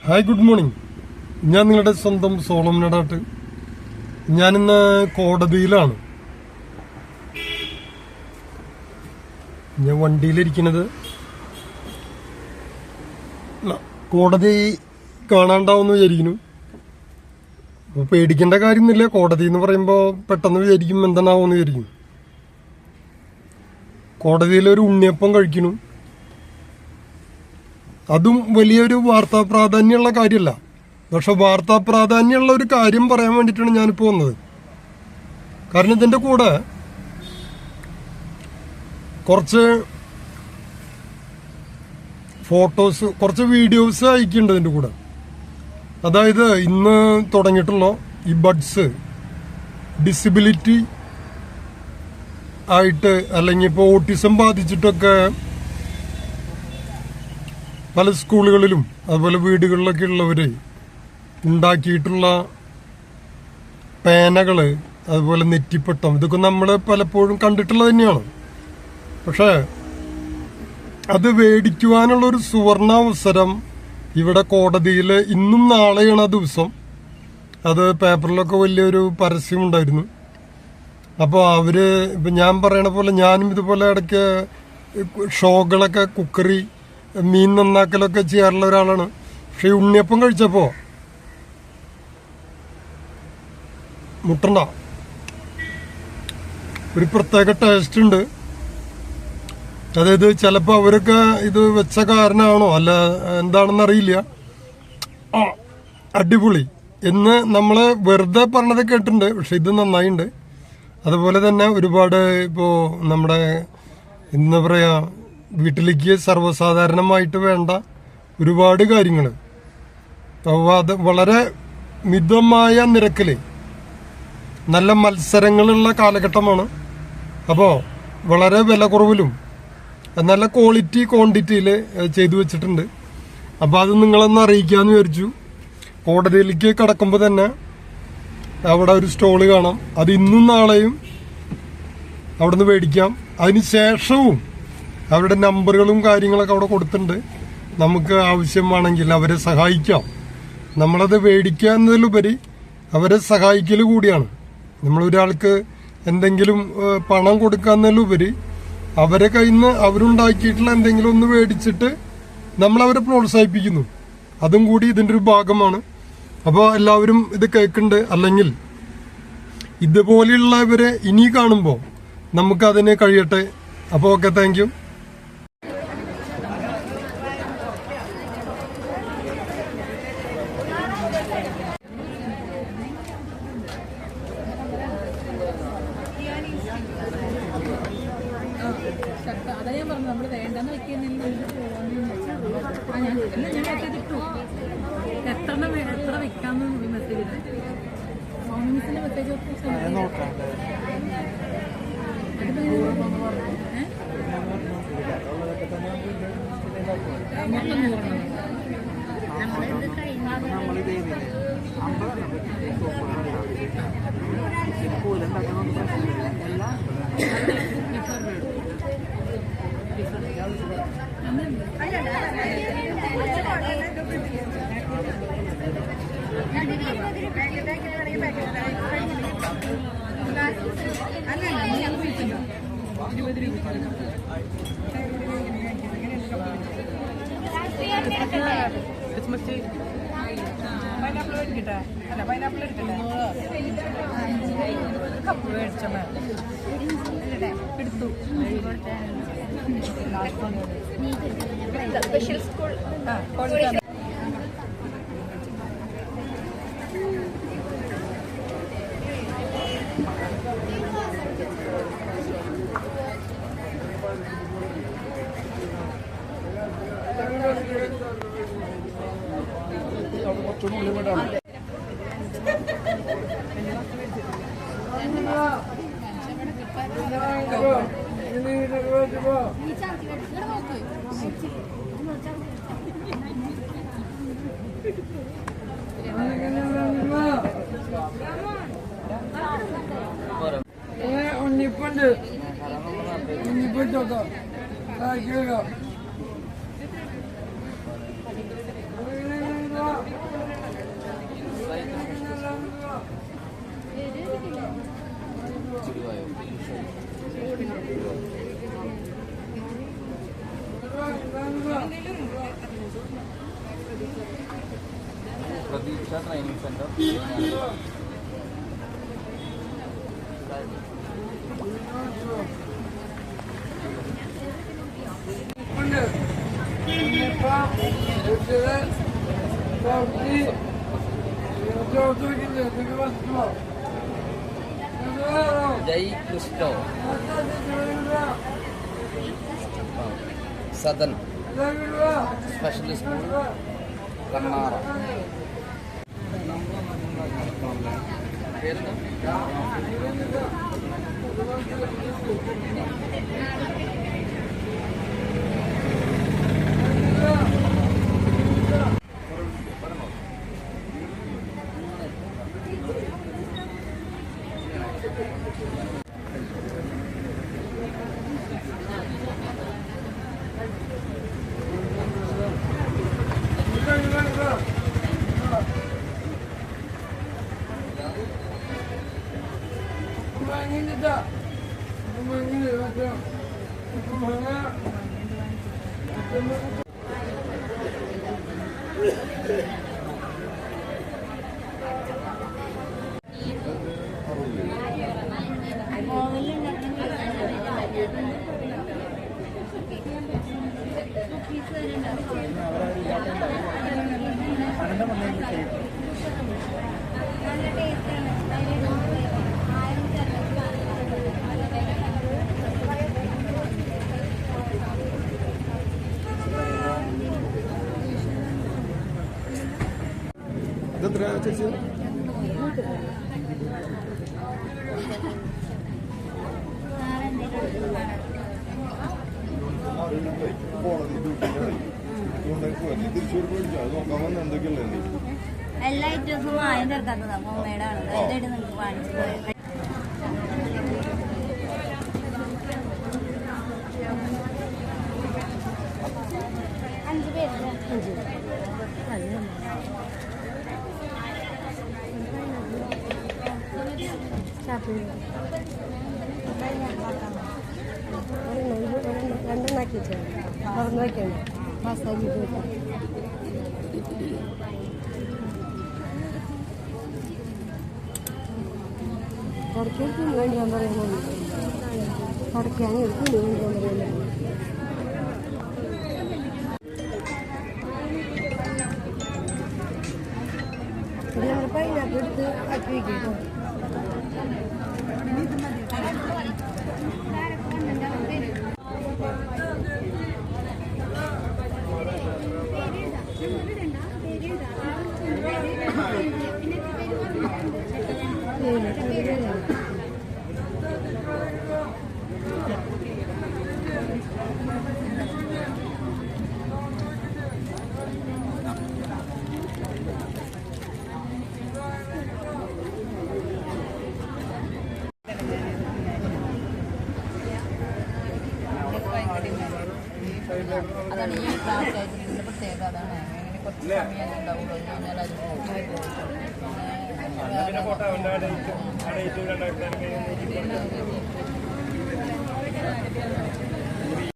Hi, good morning. ഞാൻ നിങ്ങളുടെ സ്വന്തം സോളം നടാട്ട്. ഞാനിന്ന് കോടതിയിലാണ്. ഞാൻ വണ്ടിയിലിരിക്കുന്നത്. കോടതി കാണാണ്ടാവുമെന്ന് വിചാരിക്കുന്നു. അപ്പോൾ പേടിക്കേണ്ട കാര്യമൊന്നുമില്ല. കോടതി എന്ന് പറയുമ്പോൾ പെട്ടെന്ന് വിചാരിക്കും എന്താണാവുമെന്ന് വിചാരിക്കും. കോടതിയിലൊരു ഉണ്ണിയപ്പം കഴിക്കുന്നു. അതും വലിയൊരു വാർത്താ പ്രാധാന്യമുള്ള കാര്യമല്ല. പക്ഷെ വാർത്താ പ്രാധാന്യമുള്ള ഒരു കാര്യം പറയാൻ വേണ്ടിയിട്ടാണ് ഞാനിപ്പോൾ വന്നത്. കാരണം ഇതിൻ്റെ കൂടെ കുറച്ച് ഫോട്ടോസ്, കുറച്ച് വീഡിയോസ് അയക്കുന്നുണ്ട് ഇതിൻ്റെ കൂടെ. അതായത് ഇന്ന് തുടങ്ങിയിട്ടുള്ള ഈ ബഡ്സ് ഡിസബിലിറ്റി ആയിട്ട് അല്ലെങ്കിൽ ഇപ്പോൾ ഓട്ടിസം ബാധിച്ചിട്ടൊക്കെ പല സ്കൂളുകളിലും അതുപോലെ വീടുകളിലൊക്കെ ഉള്ളവർ ഉണ്ടാക്കിയിട്ടുള്ള പേനകൾ, അതുപോലെ നെറ്റിപ്പട്ടം, ഇതൊക്കെ നമ്മൾ പലപ്പോഴും കണ്ടിട്ടുള്ളത് തന്നെയാണ്. പക്ഷേ അത് മേടിക്കുവാനുള്ളൊരു സുവർണാവസരം ഇവിടെ കോടതിയിൽ ഇന്നും നാളെയാണ് ആ ദിവസം. അത് പേപ്പറിലൊക്കെ വലിയൊരു പരസ്യം ഉണ്ടായിരുന്നു. അപ്പോൾ ഇപ്പം ഞാൻ പറയണ പോലെ ഞാനും ഇതുപോലെ ഇടയ്ക്ക് ഷോകളൊക്കെ, കുക്കറി, മീൻ നന്നാക്കലൊക്കെ ചെയ്യാറുള്ള ഒരാളാണ്. പക്ഷെ ഈ ഉണ്ണിയപ്പം കഴിച്ചപ്പോൾ മുട്ടണ്ട, ഒരു പ്രത്യേക ടേസ്റ്റ് ഉണ്ട്. അതായത് ചിലപ്പോൾ അവരൊക്കെ ഇത് വെച്ച കാരണമാണോ അല്ല എന്താണെന്ന് അറിയില്ല, അടിപൊളി എന്ന് നമ്മൾ വെറുതെ പറഞ്ഞത് കേട്ടിട്ടുണ്ട്. പക്ഷെ ഇത് നന്നായിട്ടുണ്ട്. അതുപോലെ തന്നെ ഒരുപാട് ഇപ്പോൾ നമ്മുടെ എന്താ പറയുക, വീട്ടിലേക്ക് സർവ്വസാധാരണമായിട്ട് വേണ്ട ഒരുപാട് കാര്യങ്ങൾ അത് വളരെ മിതമായ നിരക്കിൽ നല്ല മത്സരങ്ങളുള്ള കാലഘട്ടമാണ്. അപ്പോൾ വളരെ വില കുറവിലും നല്ല ക്വാളിറ്റി ക്വാണ്ടിറ്റിയിൽ ചെയ്തു വെച്ചിട്ടുണ്ട്. അപ്പോൾ അത് നിങ്ങളൊന്ന് അറിയിക്കാമെന്ന് വിചാരിച്ചു. കോടതിയിലേക്ക് കടക്കുമ്പോൾ തന്നെ അവിടെ ഒരു സ്റ്റോള് കാണാം. അത് ഇന്നും നാളെയും അവിടെ നിന്ന് മേടിക്കാം. അതിന് ശേഷവും അവരുടെ നമ്പറുകളും കാര്യങ്ങളൊക്കെ അവിടെ കൊടുത്തിട്ടുണ്ട്. നമുക്ക് ആവശ്യമാണെങ്കിൽ അവരെ സഹായിക്കാം. നമ്മളത് മേടിക്കുക എന്നതിലുപരി അവരെ സഹായിക്കൽ കൂടിയാണ്. നമ്മളൊരാൾക്ക് എന്തെങ്കിലും പണം കൊടുക്കുക എന്നതിലുപരി അവരെ കയ്യിൽ നിന്ന് അവരുണ്ടാക്കിയിട്ടുള്ള എന്തെങ്കിലും ഒന്ന് മേടിച്ചിട്ട് നമ്മളവരെ പ്രോത്സാഹിപ്പിക്കുന്നു. അതും കൂടി ഇതിൻ്റെ ഒരു ഭാഗമാണ്. അപ്പോൾ എല്ലാവരും ഇത് കേൾക്കുന്നുണ്ട്. അല്ലെങ്കിൽ ഇതുപോലെയുള്ളവരെ ഇനി കാണുമ്പോൾ നമുക്കതിന് കഴിയട്ടെ. അപ്പോൾ ഓക്കെ, താങ്ക് യു. അതാ ഞാൻ പറഞ്ഞു, നമ്മൾ വേണ്ടെന്ന് വെക്കുന്നില്ല. എത്ര വെക്കാന്ന് മെസ്സേജ് മിസ്സിന്റെ മെസ്സേജ് പൈനാപ്പിൾ എടുക്കട്ടെ? അല്ല, പൈനാപ്പിൾ എടുക്കട്ടെ? കപ്പ് മേടിച്ച എടുത്തു. സ്പെഷ്യൽ സ്കൂൾ ഉണ്ണിപ്പുണ്ട്. ഉണ്ണിപ്പുണ്ടോ? Thank you. Deeksha training centre. Jai Christo Sadan special school Kannara. പേരെന്താ? ഇതെത്ര ചേച്ചി? എല്ലാ ഐറ്റംസും മായം ചേർക്കാത്തതാ, ഹോംമെയ്ഡാണ്. ഇതായിട്ട് നിങ്ങൾക്ക് കാണിച്ചു പോയത്. അഞ്ച് പേര് രണ്ടെണ്ണാക്കി മറന്നു വയ്ക്കണം. മസാല കടയ്ക്കും വേണ്ടി ഞാൻ പറയുന്നത് കടയ്ക്കാൻ എടുക്കും വേണ്ടി ഞാൻ പറയുന്നത്. ഇത് ഞങ്ങൾ പൈനാപ്പിൾ എടുത്ത് ആക്കി വയ്ക്കും. അതാണ് ഈ ക്ലാസ് ഇതിൻ്റെ പ്രത്യേകത. അതാണ് അങ്ങനെ കുറച്ച് സമയം ഉണ്ടാവുള്ളൂ. കഴിഞ്ഞാൽ അത് പോകും.